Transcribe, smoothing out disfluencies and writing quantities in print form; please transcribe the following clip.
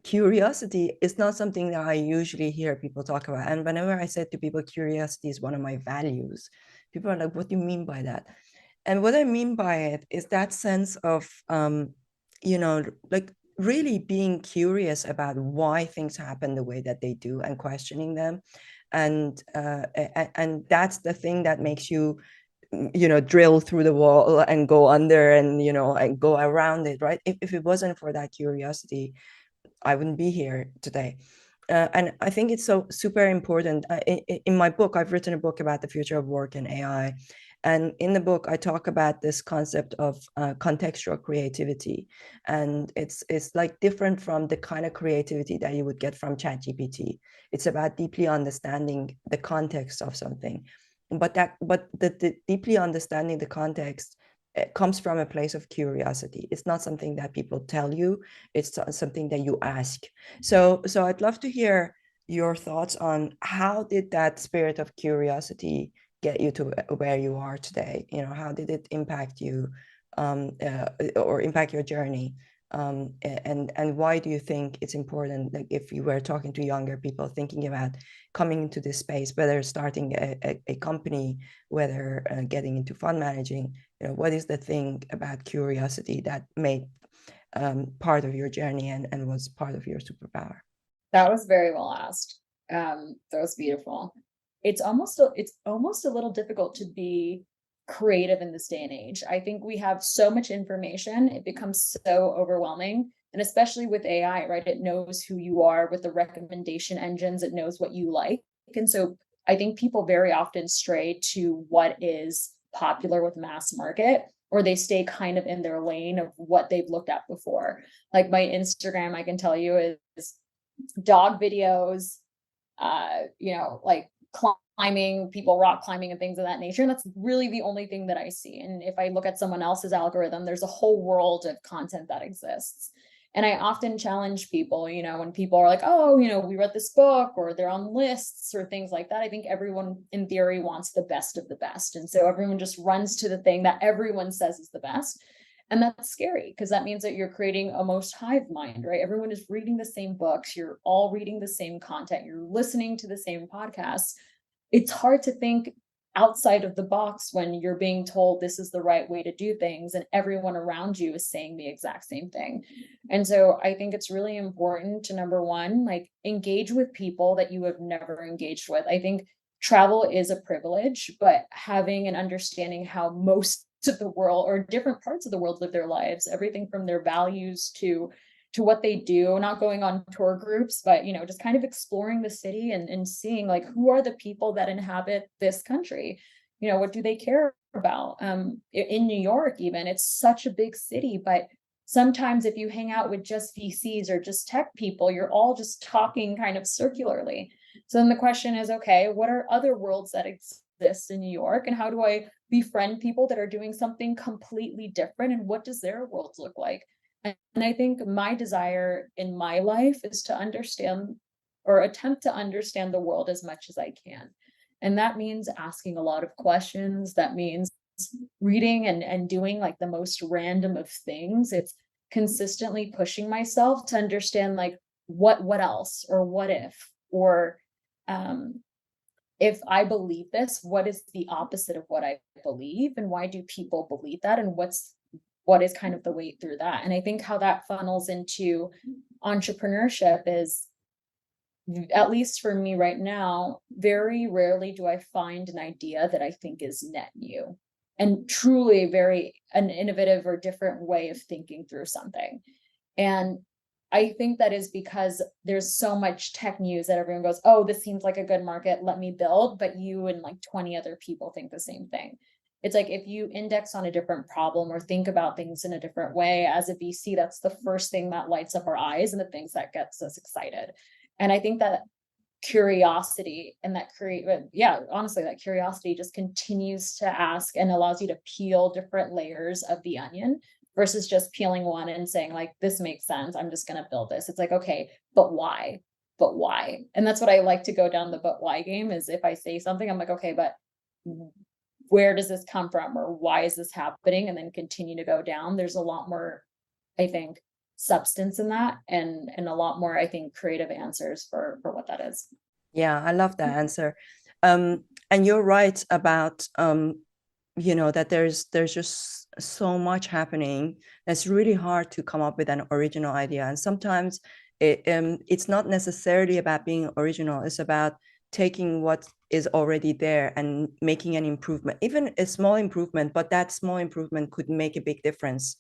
curiosity is not something that I usually hear people talk about. And whenever I said to people, curiosity is one of my values, people are like, what do you mean by that? And what I mean by it is that sense of, like really being curious about why things happen the way that they do and questioning them. And that's the thing that makes you, drill through the wall and go under and, and go around it, right? If it wasn't for that curiosity, I wouldn't be here today. And I think it's so super important. In my book, I've written a book about the future of work and AI. And in the book, I talk about this concept of contextual creativity. And it's like different from the kind of creativity that you would get from ChatGPT. It's about deeply understanding the context of something. But the deeply understanding the context comes from a place of curiosity. It's not something that people tell you, it's something that you ask. So I'd love to hear your thoughts on how did that spirit of curiosity get you to where you are today? How did it impact you, or impact your journey? And why do you think it's important, like if you were talking to younger people thinking about coming into this space, whether starting a company, whether getting into fund managing, what is the thing about curiosity that made part of your journey and was part of your superpower? That was very well asked. That was beautiful. It's almost a little difficult to be creative in this day and age. I think we have so much information, it becomes so overwhelming. And especially with AI, right? It knows who you are with the recommendation engines, it knows what you like. And so I think people very often stray to what is popular with mass market, or they stay kind of in their lane of what they've looked at before. Like my Instagram, I can tell you, is dog videos, like climbing, people rock climbing and things of that nature. And that's really the only thing that I see. And if I look at someone else's algorithm, there's a whole world of content that exists. And I often challenge people, when people are like, oh, we read this book, or they're on lists or things like that. I think everyone in theory wants the best of the best. And so everyone just runs to the thing that everyone says is the best. And that's scary because that means that you're creating a most hive mind, right? Everyone is reading the same books. You're all reading the same content. You're listening to the same podcasts. It's hard to think outside of the box when you're being told this is the right way to do things and everyone around you is saying the exact same thing. And so I think it's really important to, number one, like engage with people that you have never engaged with. I think travel is a privilege, but having and understanding how most of the world or different parts of the world live their lives, everything from their values to what they do, not going on tour groups, but just kind of exploring the city and seeing like who are the people that inhabit this country, what do they care about. In New York, even, it's such a big city, but sometimes if you hang out with just VCs or just tech people, you're all just talking kind of circularly. So then the question is, okay, what are other worlds that exist in New York, and how do I befriend people that are doing something completely different, and what does their world look like? And I think my desire in my life is to understand or attempt to understand the world as much as I can. And that means asking a lot of questions. That means reading and doing like the most random of things. It's consistently pushing myself to understand like what else, or what if, or if I believe this, what is the opposite of what I believe, and why do people believe that, and what is kind of the way through that. And I think how that funnels into entrepreneurship is, at least for me right now, very rarely do I find an idea that I think is net new and truly very an innovative or different way of thinking through something. And I think that is because there's so much tech news that everyone goes, oh, this seems like a good market, let me build. But you and like 20 other people think the same thing. It's like if you index on a different problem or think about things in a different way as a VC, that's the first thing that lights up our eyes and the things that gets us excited. And I think that curiosity and honestly, that curiosity just continues to ask and allows you to peel different layers of the onion versus just peeling one and saying like, this makes sense, I'm just going to build this. It's like, okay, but why? And that's what I like to go down the but why game. Is if I say something, I'm like, okay, but where does this come from, or why is this happening? And then continue to go down. There's a lot more, I think, substance in that, and a lot more, I think, creative answers for what that is. Yeah, I love that answer. And you're right about that there's just so much happening that's really hard to come up with an original idea. And sometimes it's not necessarily about being original. It's about taking what is already there and making an improvement, even a small improvement, but that small improvement could make a big difference.